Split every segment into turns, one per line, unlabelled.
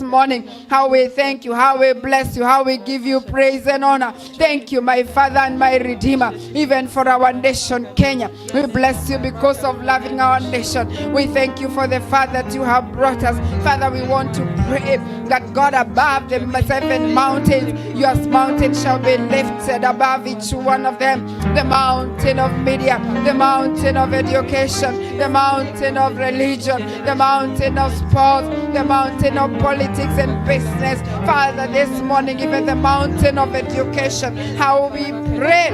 morning. How we thank you, how we bless you, how we give you praise and honor. Thank you, my Father and my Redeemer, even for our nation, Kenya. We bless you because of loving our nation. We thank you for the fact that you have brought us. Father, we want to pray that God, above the 7 mountains, your mountain shall be lifted above each one of them. The mountain of media, the mountain of education, the mountain of religion, the mountain of sports, the mountain of politics and business. Father, this morning, even the mountain of education, how we pray,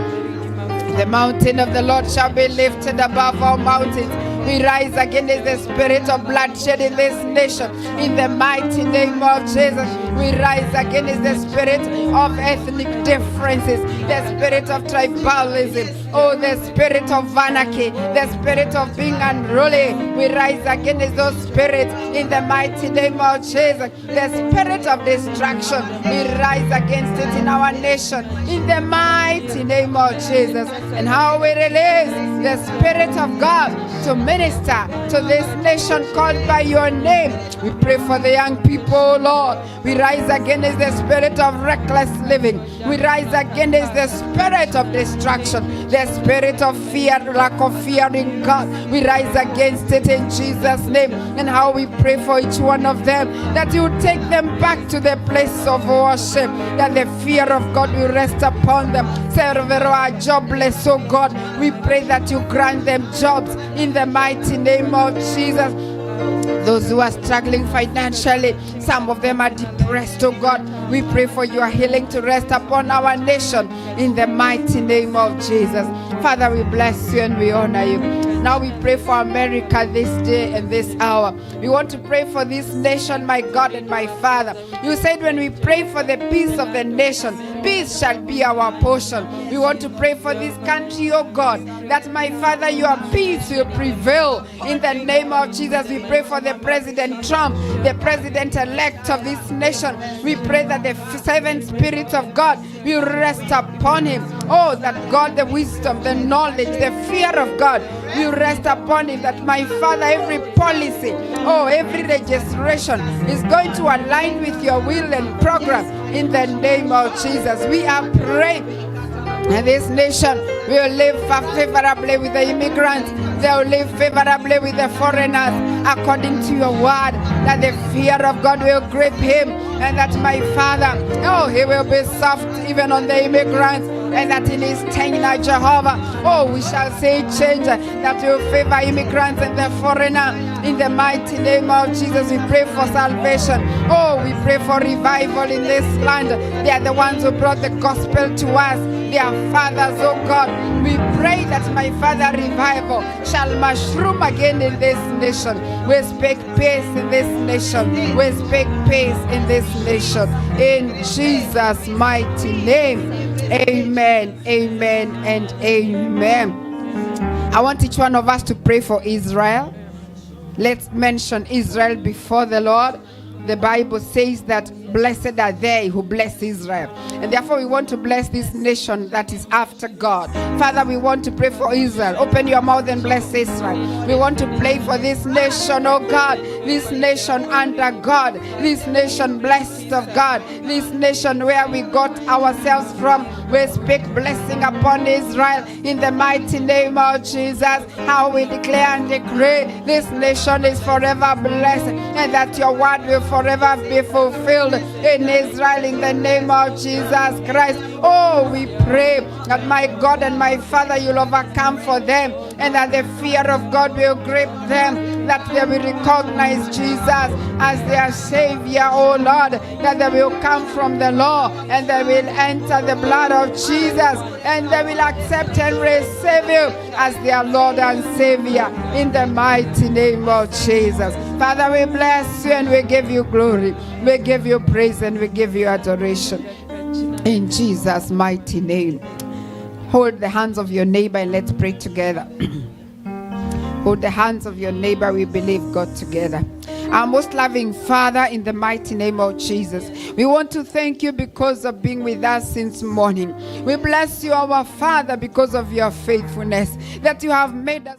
the mountain of the Lord shall be lifted above all mountains. We rise against the spirit of bloodshed in this nation. In the mighty name of Jesus, we rise against the spirit of ethnic differences, the spirit of tribalism, the spirit of anarchy, the spirit of being unruly. We rise against those spirits in the mighty name of Jesus. The spirit of destruction, we rise against it in our nation in the mighty name of Jesus. And how we release the Spirit of God to minister to this nation called by your name. We pray for the young people, Lord. We rise against the spirit of reckless living. We rise against the spirit of destruction, the spirit of fear, lack of fear in God. We rise against it in Jesus' name. And how we pray for each one of them, that you take them back to the place of worship, that the fear of God will rest upon them. Several are jobless, oh God. We pray that you grant them jobs in the mighty name of Jesus. Those who are struggling financially, some of them are depressed, oh God. We pray for your healing to rest upon our nation in the mighty name of Jesus. Father, we bless you and we honor you. Now we pray for America this day and this hour. We want to pray for this nation, my God and my Father. You said when we pray for the peace of the nation, peace shall be our portion. We want to pray for this country, oh God, that my Father, your peace will prevail in the name of Jesus. We pray for the President Trump, the President-elect of this nation. We pray that the 7 spirits of God will rest upon him. Oh, that God, the wisdom, the knowledge, the fear of God will rest upon him, that my Father, every policy, every registration is going to align with your will and program in the name of Jesus. We are praying and this nation will live favorably with the immigrants. They will live favorably with the foreigners, according to your word, that the fear of God will grip him, and that my Father, he will be soft even on the immigrants, and that in his tenure, Jehovah, we shall see change that will favor immigrants and the foreigner. In the mighty name of Jesus, we pray for salvation. We pray for revival in this land. They are the ones who brought the gospel to us. They are fathers, oh God. We pray that my Father, revival shall mushroom again in this nation. We speak peace in this nation. We speak peace in this nation. In Jesus' mighty name. Amen, amen, and amen. I want each one of us to pray for Israel. Let's mention Israel before the Lord. The Bible says that blessed are they who bless Israel. And therefore we want to bless this nation that is after God. Father, we want to pray for Israel. Open your mouth and bless Israel. We want to pray for this nation, oh God. This nation under God. This nation blessed of God. This nation where we got ourselves from. We speak blessing upon Israel in the mighty name of Jesus. How we declare and decree this nation is forever blessed, and that your word will forever be fulfilled in Israel in the name of Jesus Christ. We pray that my God and my Father, you'll overcome for them, and that the fear of God will grip them, that they will recognize Jesus as their Savior, oh Lord, that they will come from the law and they will enter the blood of Jesus, and they will accept and receive you as their Lord and Savior in the mighty name of Jesus. Father, we bless you and we give you glory. We give you praise and we give you adoration. In Jesus' mighty name. Hold the hands of your neighbor and let's pray together. Hold the hands of your neighbor. We believe God together. Our most loving Father, in the mighty name of Jesus, we want to thank you because of being with us since morning. We bless you, our Father, because of your faithfulness, that you have made us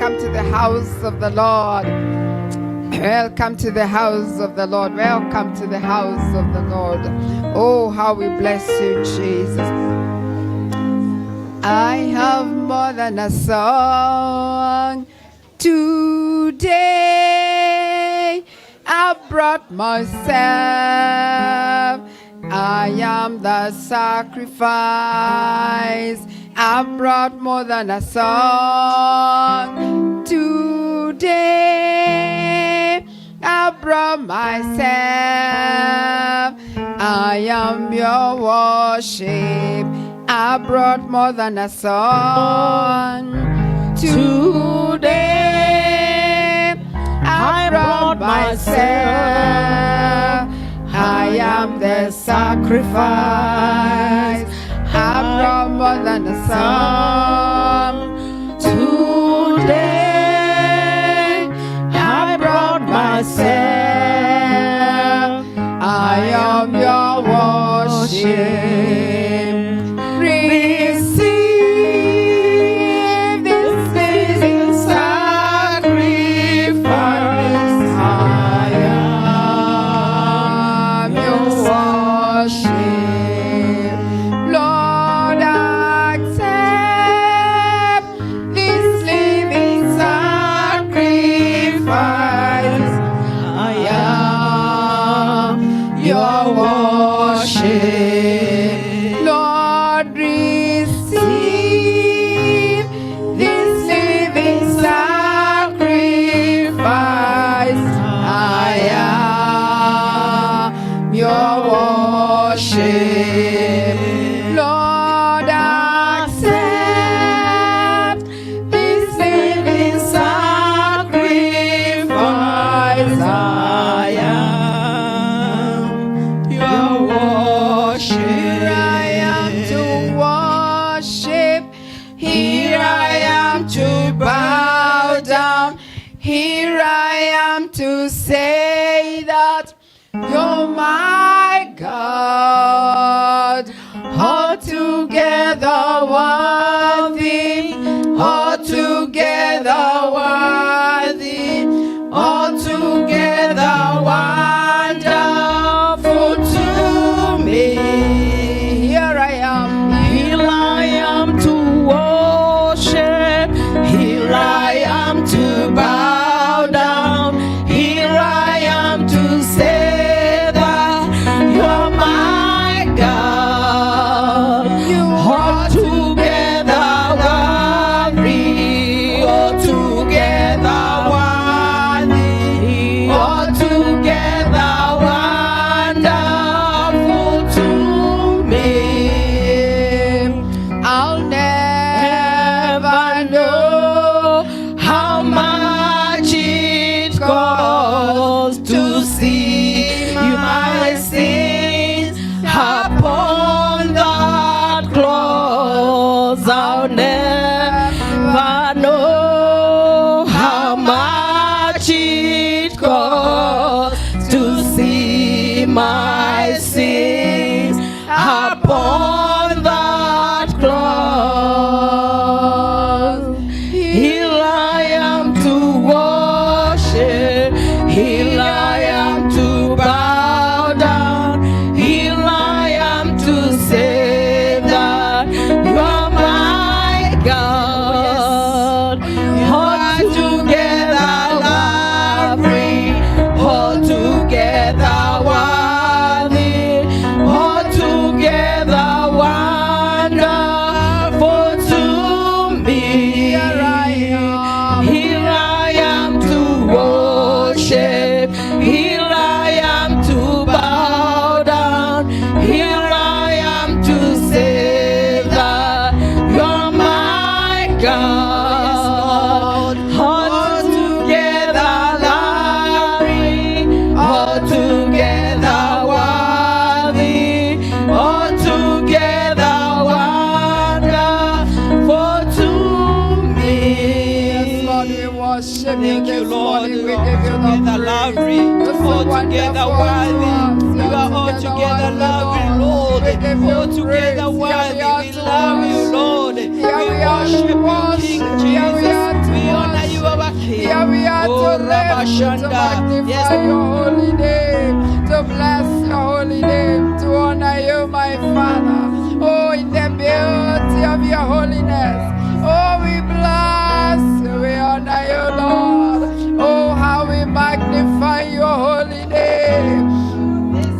welcome to the house of the Lord. Welcome to the house of the Lord. Welcome to the house of the Lord. Oh, how we bless you, Jesus. I have more than a song today. I brought myself. I am the sacrifice. I brought more than a song today. I brought myself. I am your worship. I brought more than a song today. I brought myself. I am the sacrifice. I brought more than a song today. I brought myself. I am your worship. Receive this living sacrifice. I am your worship. Lord, accept this living sacrifice. I am your worship. Lord, receive this living sacrifice. I am your worship. Lord, accept this living sacrifice. I am your worship. Here I am to worship. Here I am to bow down. Here I am to say that you're my God. Altogether worthy, altogether worthy, altogether wonderful to me. Here I am. Here I am to worship. Here I am to bow down. Here I am to say that you're my God. You are together worthy, altogether worthy, altogether wonderful to me. I'll never know how much it costs to see my sins upon that cross. I'll never know how much it costs to see my sins upon that cross. Here I am to worship. Here I am to bow down. Here I am to say that you're my God. Altogether lovely, altogether worthy, altogether wonderful to me. Here I am to worship. Here I am to bow down. Here I am to say that you're my God. Altogether lovely, altogether worthy, altogether wonderful to me. Yes, Lord, we worship you.
Thank you,
this
Lord.
morning.
You
We
are
give you the
altogether
praise.
lovely,
You're so
altogether
wonderful to
worthy.
us.
You are altogether lovely, Lord.
We give you
Altogether
praise.
worthy.
Here
We
we are to
love you,
worship.
Lord.
Here
We
we are to
worship you, King
worship. Here we
Jesus.
are to
We honor you,
worship.
Oh,
to lift, to
Rabashanda.
magnify
Yes.
your holy name, to bless your holy name, to honor you, my Father. Oh, in the beauty of your holiness. Oh, we bless you, we honor you, Lord. Oh, how we magnify your holy name.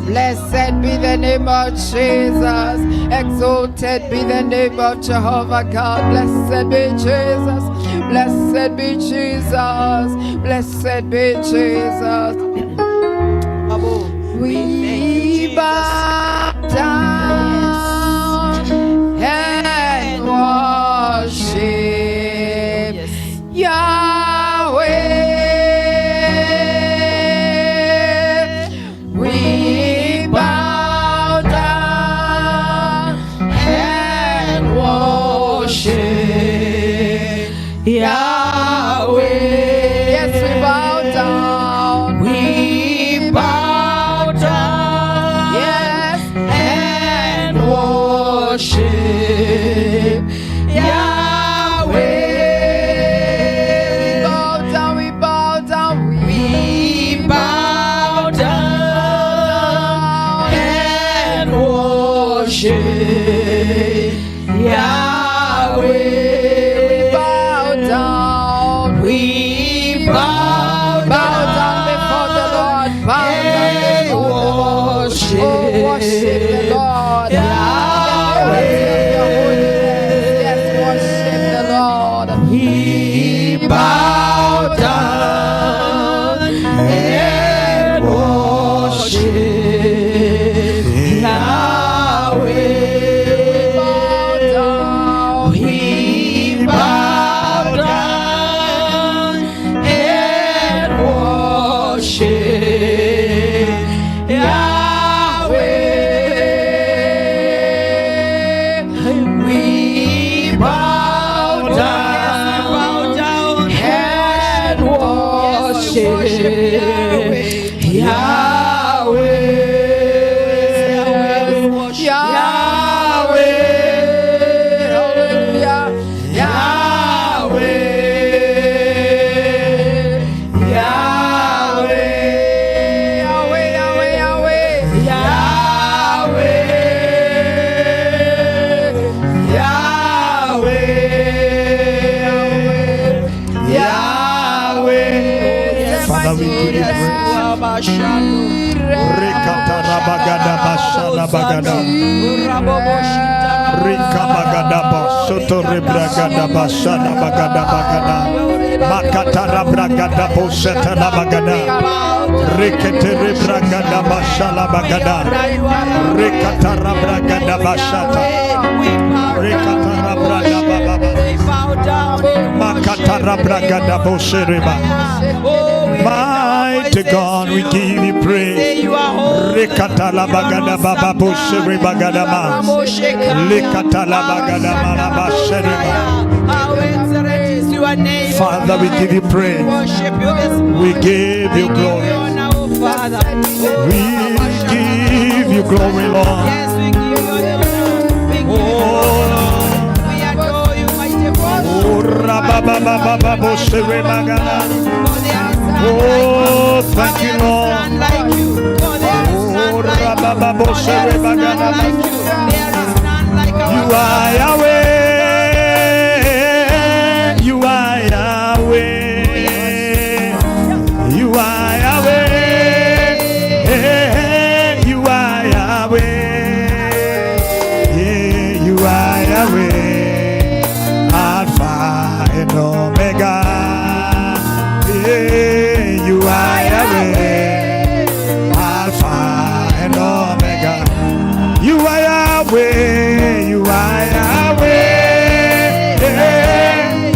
Blessed be the name of Jesus. Exalted be the name of Jehovah God. Blessed be Jesus. Blessed be Jesus. Blessed be Jesus. We bow down and worship Yahweh. We bow down and worship Yahweh. Yes, we bow down. We bow down. Yes, and worship Yahweh. We bow down. We bow down. We bow down and worship Yahweh. We bow down. We bow down before the Lord. Bow down before the Lord. Oh, worship the Lord. Yahweh. Yes, worship the Lord. We bow down and worship Yahweh. We bow down and worship Yahweh. We bow down and worship
Father, we give you praise. Rikata rabagada bashala bagada. Rika bagada basoto rebragada bashala bagada bagada. Makata rabragada boseta bagada. Rikete rebragada bashala bagada. Rikata rabragada basata. Rikata rabragada baba. Makata rabragada bosereba. Mighty God, we give you praise. Rikata la bagada baba bosere bagada ma. Likata la bagada ma basereba. Father, we give you praise. We give you glory. We give you glory, Lord. Oh, rababa baba bosere bagada. Oh, thank you, Lord. Oh, rababa bosere bagada. You are Yahweh. You are Yahweh. You are Yahweh. You are Yahweh. Yeah, you are Yahweh. Alpha and Omega. Yeah, you are Yahweh. Alpha and Omega. You are Yahweh. You are Yahweh.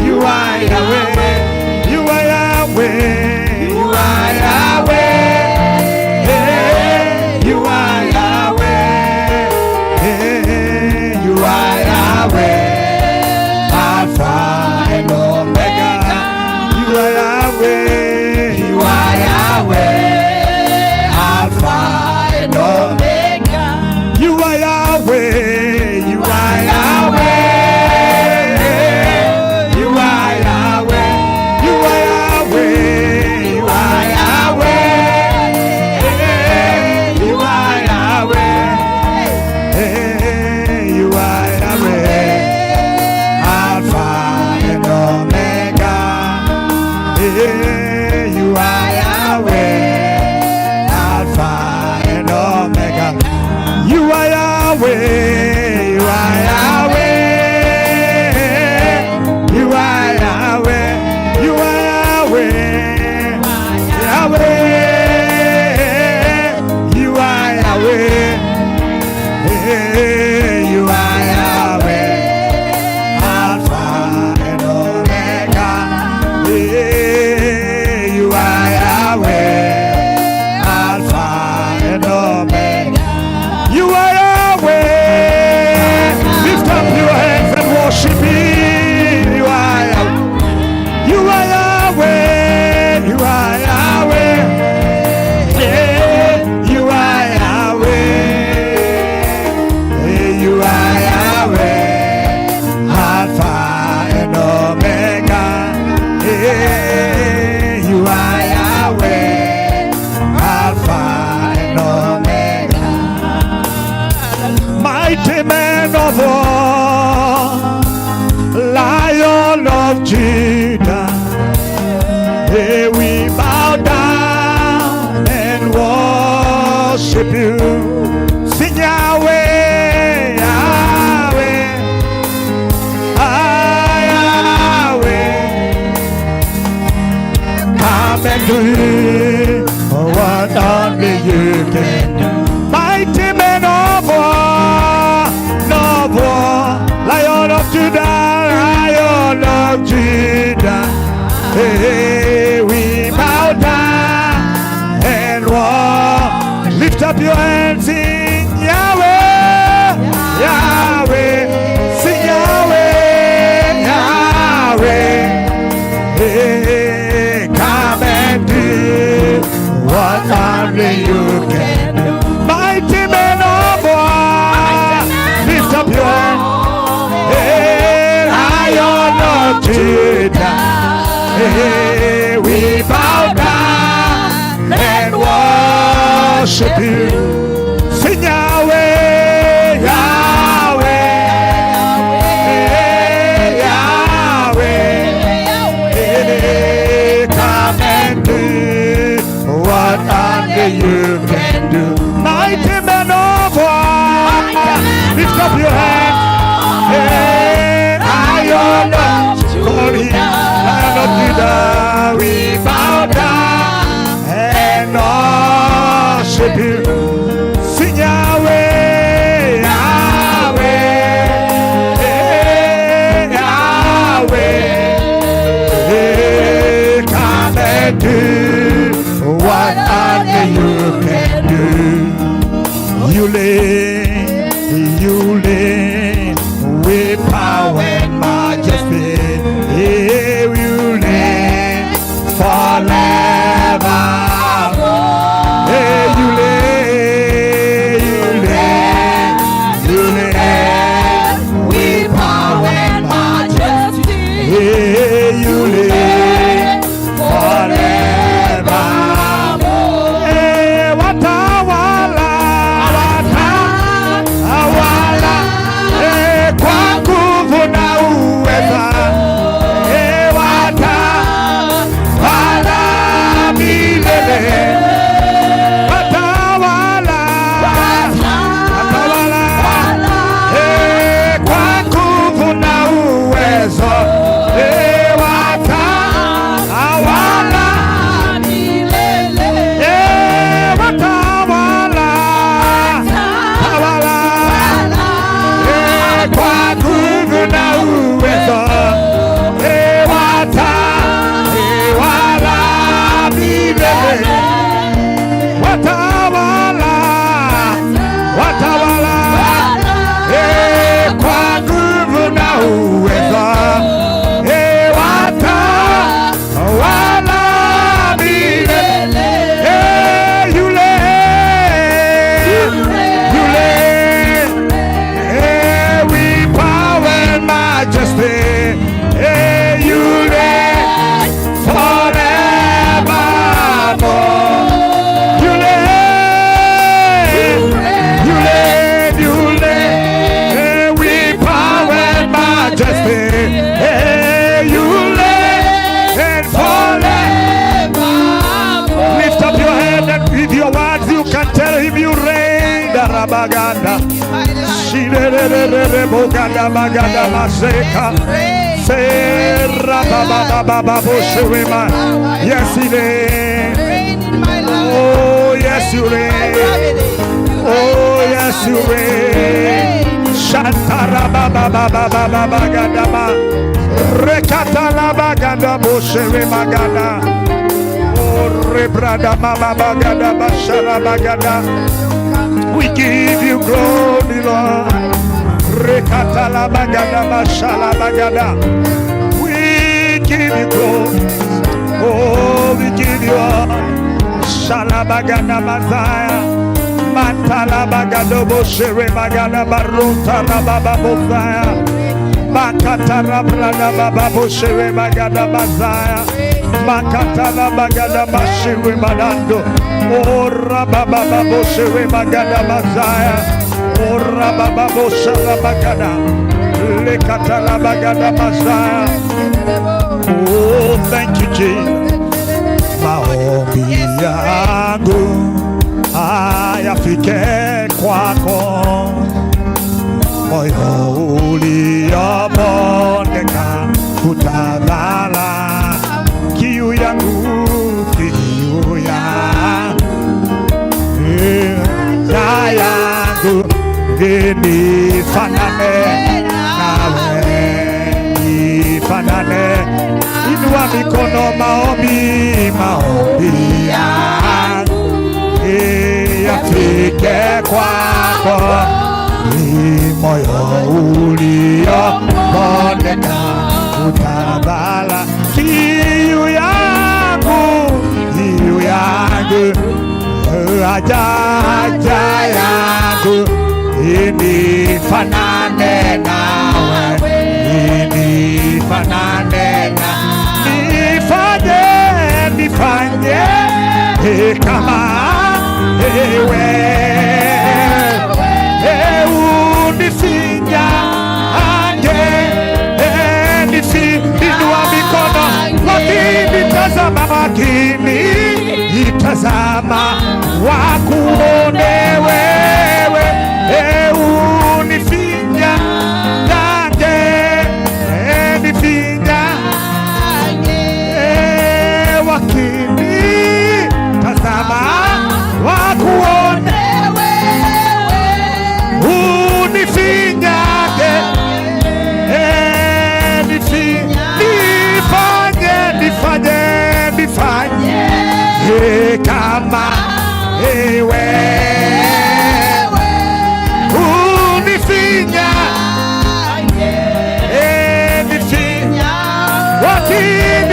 You are Yahweh. You are Yahweh. You are Yahweh. You are Yahweh. You are Yahweh. Alpha and Omega. You are Yahweh. You are Yahweh. Alpha and Omega. You are Yahweh. You are Yahweh. You are Yahweh. You are Yahweh. You are Yahweh, Alpha and Omega. You are Yahweh, you are Yahweh, you are Yahweh, you are Yahweh, Yahweh, you are Yahweh, you are Yahweh, Alpha and Omega. You are Yahweh, Alpha and Omega. You are Yahweh. Lift up your hands and worship Him. You are Yahweh. You are Yahweh. You are Yahweh. Yeah. You are Yahweh. Yeah. You are Yahweh, Alpha and Omega. Yeah. You are Yahweh, Alpha and Omega. Mighty man of war, Lion of Judah, hey, we bow down and worship you. Sing Yahweh, Yahweh, Yahweh. Come and do what only you can do. Mighty man of war, Lion of Judah, Lion of Judah. Hey, we bow down and walk. Lift up your hands, sing Yahweh, Yahweh, sing Yahweh, Yahweh. Hey, come and do what only you can do. Mighty man of war, lift up your hands. Hey, Lion of Judah. Hey, we bow down and worship you. Sing Yahweh, Yahweh, Yahweh. Hey, come and do what only you can do. Mighty man of war, lift up your hands. Hey, Lion of Judah, Lion of Judah, we bow down and worship you. Sing Yahweh, Yahweh, Yahweh. Hey, come and do what only you can do. You reign with power and majesty. Hey, you reign forever. Hey, you reign with power and majesty. Hey, you reign forever. Hey, watawala, watawala. Hey, kwa nguvu na uweza. Hey, watawala milele. Watawala, watawala. Hey, kwa nguvu na uwezo. Hey, watawala milele. Hey, watawala, watawala. Hey, kwa nguvu na uwezo. Hey, watawala milele. Watawala, watawala. Hey, kwa nguvu na uwezo. Hey, watawala milele. Hey, you reign. Hey, with power and majesty. Hey, you reign forevermore. You reign. baganda.
my life.
Shirererere bogada bagada maseka. Serra baba baba boshwema. Yes, He reigns.
Reign in my life.
Oh, yes, You reign. Oh, yes, You reign. Shantara baba baba baba bagada ma. Rekata la bagada boshwema gada. Oh, rebrada mama bagada bashara bagada. We give You glory, Lord. Rekata la bagada bashala bagada. We give You glory. Oh, we give You all. Shala bagada mazaya. Mantala bagado boshere bagada baruta la baba bozaya. Makata la brada baba boshere bagada mazaya. Makata la bagada bashere madando. Ora baba boshere bagada mazaya. Ora baba boshere bagada. Lekata la bagada mazaya. Oh, thank You, Jesus. Maombi yangu hayafike kwako, moyo uliobondeka kutawala. Kiu yangu, kiu yangu nifanane nawe, nifanane. Inua mikono, maombi yangu yafike kwako, ni moyo uliobondeka kutawala. Kiu yangu, haja yangu inifanane nawe, inifanane nifanye kama wewe, unifinyange, inua mikono, wakinitazama, wakinitazama, wakuone wewe, unifinyange, wakinitazama, wakuone unifinyage, nifanye kama wewe, unifinyage,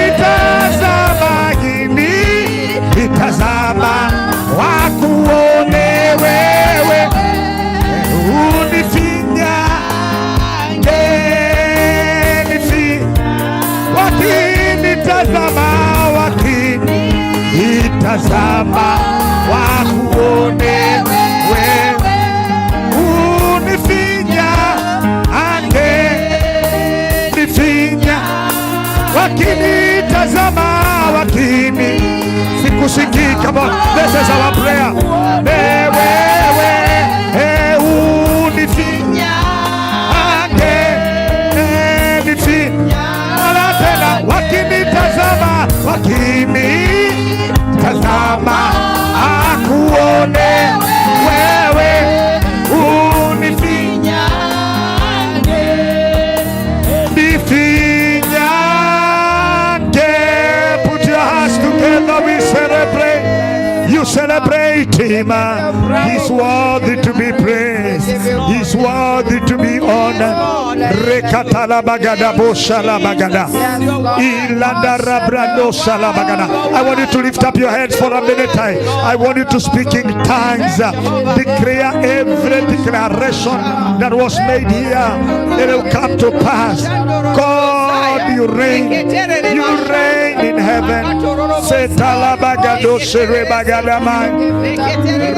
wakinitazama, nitazama, wakuone wewe, unifinyange, wakinitazama, wakinitazama, wakuone wewe, unifinyange, wakinitazama, sikusikii. Come on, this is our prayer. Wewe unifinyange, tena wakinitazama, akuone wewe, unifinyange, put your hands together, we celebrate. You celebrate Him. He's worthy to be praised. He's worthy to be honored. Rekatala bagada boshala bagada. Ilanda rabrando shala bagada. I want you to lift up your hands for a minute. I want you to speak in tongues. Declare every declaration that was made here. It will come to pass. God, You reign. You reign in heaven. Setala bagado shere bagada man.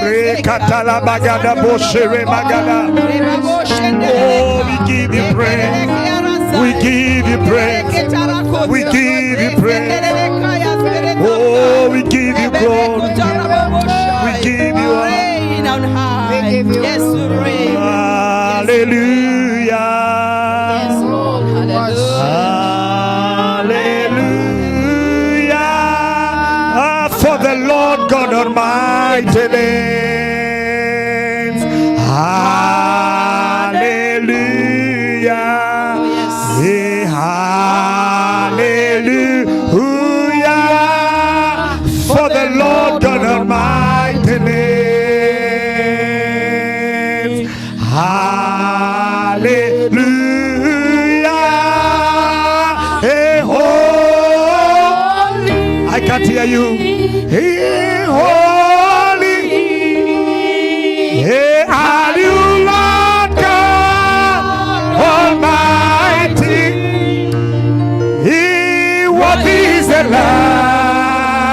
Rekatala bagada boshere bagada. Oh, we give You praise. We give You praise. We give You praise. Oh, we give You glory. We give You honor.
Yes,
almighty names. Hallelujah. Hey, hallelujah. For the Lord God almighty names. Hallelujah. Hey, holy. I can't hear you. Hey, holy. Hey, are you Lord God Almighty? He was the Lamb.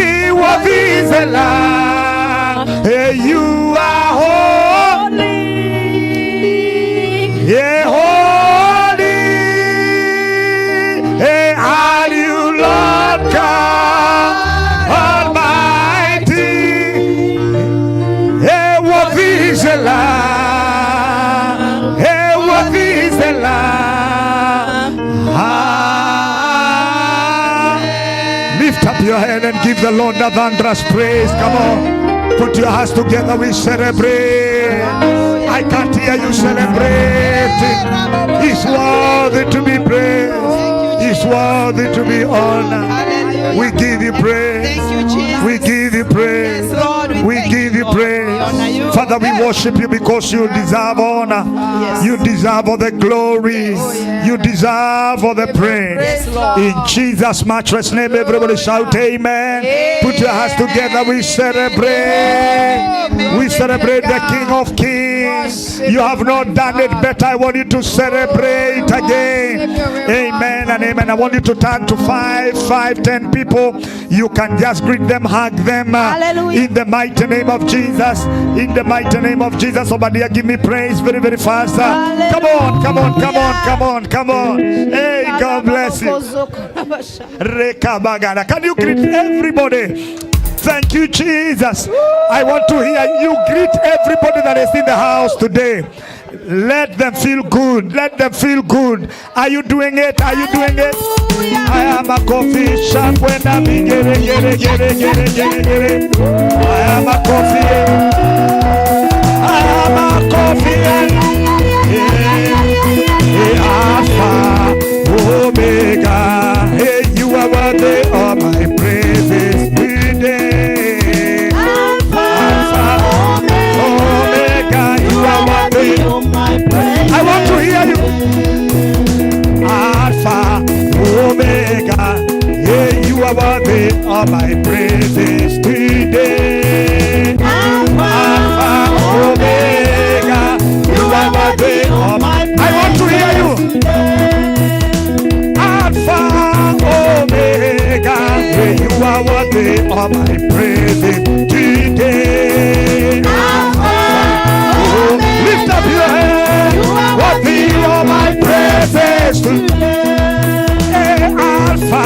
He was the Lamb. Hey, you are holy. Yeah, holy. Hey, are you Lord God Almighty? Hey, what is the Lamb? Hey, what is the Lamb? Lift up your hand and give the Lord the thunderous praise. Come on. Put your hands together. We celebrate. I can't hear you celebrating. He's worthy to be praised. He's worthy to be honored. We give you praise.
Thank you, Jesus.
We give you praise.
Yes, Lord, we
We
thank
give you
you, Lord. We honor
praise.
you.
Father, we worship you because you deserve honor.
Yes.
You deserve all the glory. You deserve all the praise.
Yes, Lord.
In Jesus' matchless name, everybody shout amen. Put your hands together. We celebrate. We celebrate the King of Kings. You have not done it better. I want you to celebrate again. Amen and amen. I want you to turn to 10 people. You can just greet them, hug them.
Hallelujah.
In the mighty name of Jesus. In the mighty name of Jesus. Somebody give me praise very, very fast. Come on, come on, come on, come on, come on. Hey, God bless you. Rekabagada. Can you greet everybody? Thank you, Jesus. I want to hear you greet everybody that is in the house today. Let them feel good. Let them feel good. Are you doing it? Are you doing it? I am a coffee shop when I'm get it. I am a coffee. I am a coffee. Hey, Alpha, Omega. Hey, you are worthy of my praises today. Alpha, Omega, you are worthy. I want to hear you. Alpha, Omega, yeah, you are worthy of my praises today. Alpha, Omega, you are worthy of my. I want to hear you. Alpha, Omega, yeah, you are worthy of my praises today. Lift up your hand. Worthy of my praises today. Alpha,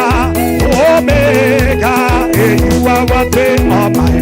Omega, you are worthy of my